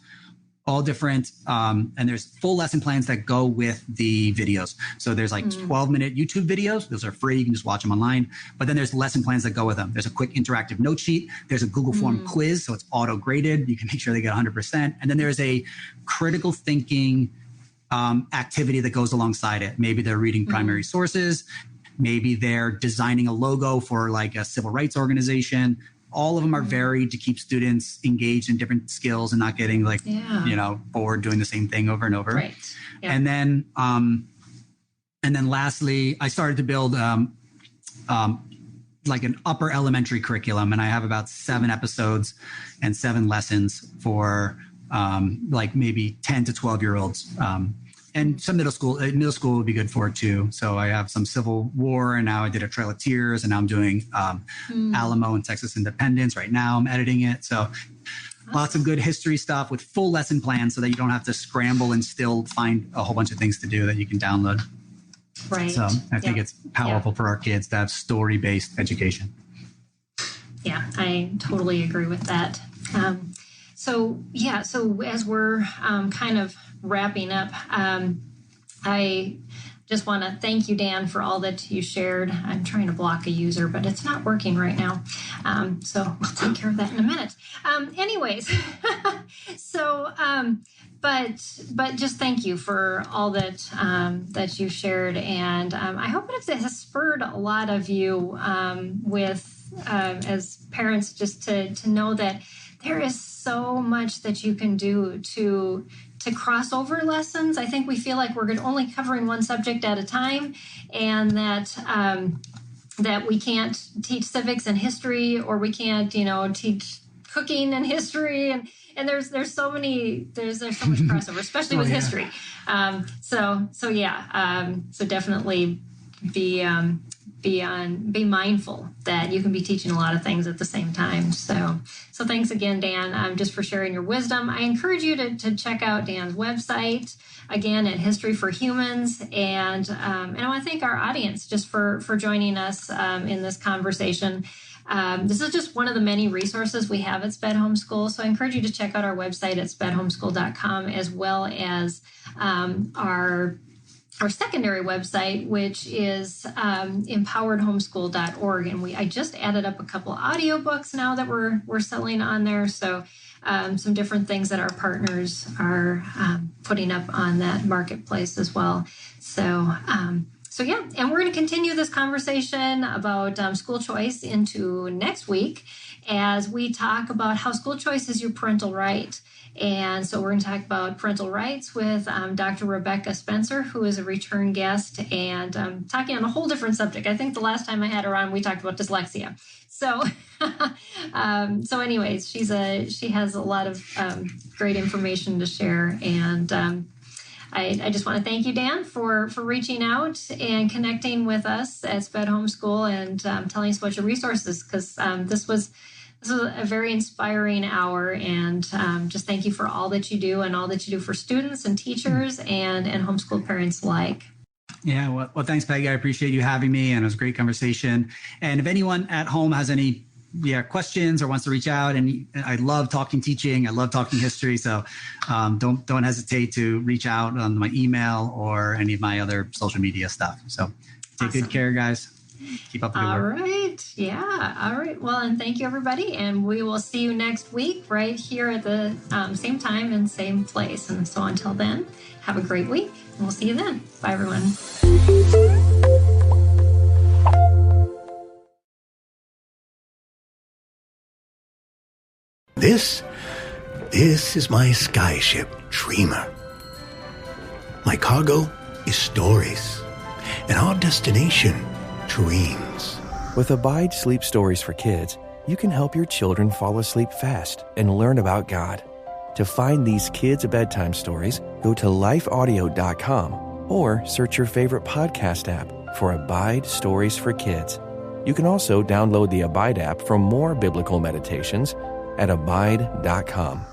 All different, and there's full lesson plans that go with the videos. So there's like 12-minute YouTube videos. Those are free. You can just watch them online. But then there's lesson plans that go with them. There's a quick interactive note sheet. There's a Google Form quiz, so it's auto-graded. You can make sure they get 100%. And then there's a critical thinking activity that goes alongside it. Maybe they're reading primary sources. Maybe they're designing a logo for like a civil rights organization. All of them are varied to keep students engaged in different skills and not getting like, bored doing the same thing over and over. Right. Yeah. And then lastly, I started to build like an upper elementary curriculum, and I have about 7 episodes and 7 lessons for like maybe 10 to 12-year-olds. And some middle school would be good for it too. So I have some Civil War, and now I did a Trail of Tears, and now I'm doing Alamo and Texas Independence. Right now I'm editing it. So lots of good history stuff with full lesson plans so that you don't have to scramble and still find a whole bunch of things to do that you can download. Right. So I think it's powerful for our kids to have story-based education. Yeah, I totally agree with that. So as we're kind of wrapping up, I just want to thank you, Dan, for all that you shared. I'm trying to block a user, but it's not working right now. So we'll take care of that in a minute. Anyways, but just thank you for all that you shared. And I hope it has spurred a lot of you as parents just to know that there is so much that you can do to cross over lessons. I think we feel like we're only covering one subject at a time, and that we can't teach civics and history, or we can't, teach cooking and history, and there's so much crossover, especially with history. So definitely be mindful that you can be teaching a lot of things at the same time. So thanks again, Dan, just for sharing your wisdom. I encourage you to check out Dan's website, again, at History for Humans. And I want to thank our audience just for joining us in this conversation. This is just one of the many resources we have at SPED Homeschool. So I encourage you to check out our website at spedhomeschool.com, as well as our secondary website, which is empoweredhomeschool.org. And I just added up a couple audiobooks now that we're selling on there. So some different things that our partners are putting up on that marketplace as well. So and we're going to continue this conversation about school choice into next week as we talk about how school choice is your parental right. And so we're going to talk about parental rights with Dr. Rebecca Spencer, who is a return guest, and talking on a whole different subject. I think the last time I had her on, we talked about dyslexia. So, anyways, she has a lot of great information to share. And I just want to thank you, Dan, for reaching out and connecting with us at SPED Homeschool and telling us about your resources, because this was a very inspiring hour, and just thank you for all that you do and all that you do for students and teachers and homeschool parents alike. Yeah, well, thanks, Peggy. I appreciate you having me, and it was a great conversation. And if anyone at home has any questions or wants to reach out, and I love talking teaching, I love talking history, so don't hesitate to reach out on my email or any of my other social media stuff. So take good care, guys. Keep up the good work. All right. Yeah. All right. Well, and thank you, everybody. And we will see you next week right here at the same time and same place. And so until then, have a great week. And we'll see you then. Bye, everyone. This is my skyship, Dreamer. My cargo is stories, and our destination, dreams. With Abide Sleep Stories for Kids, you can help your children fall asleep fast and learn about God. To find these kids' bedtime stories, go to lifeaudio.com or search your favorite podcast app for Abide Stories for Kids. You can also download the Abide app for more biblical meditations at abide.com.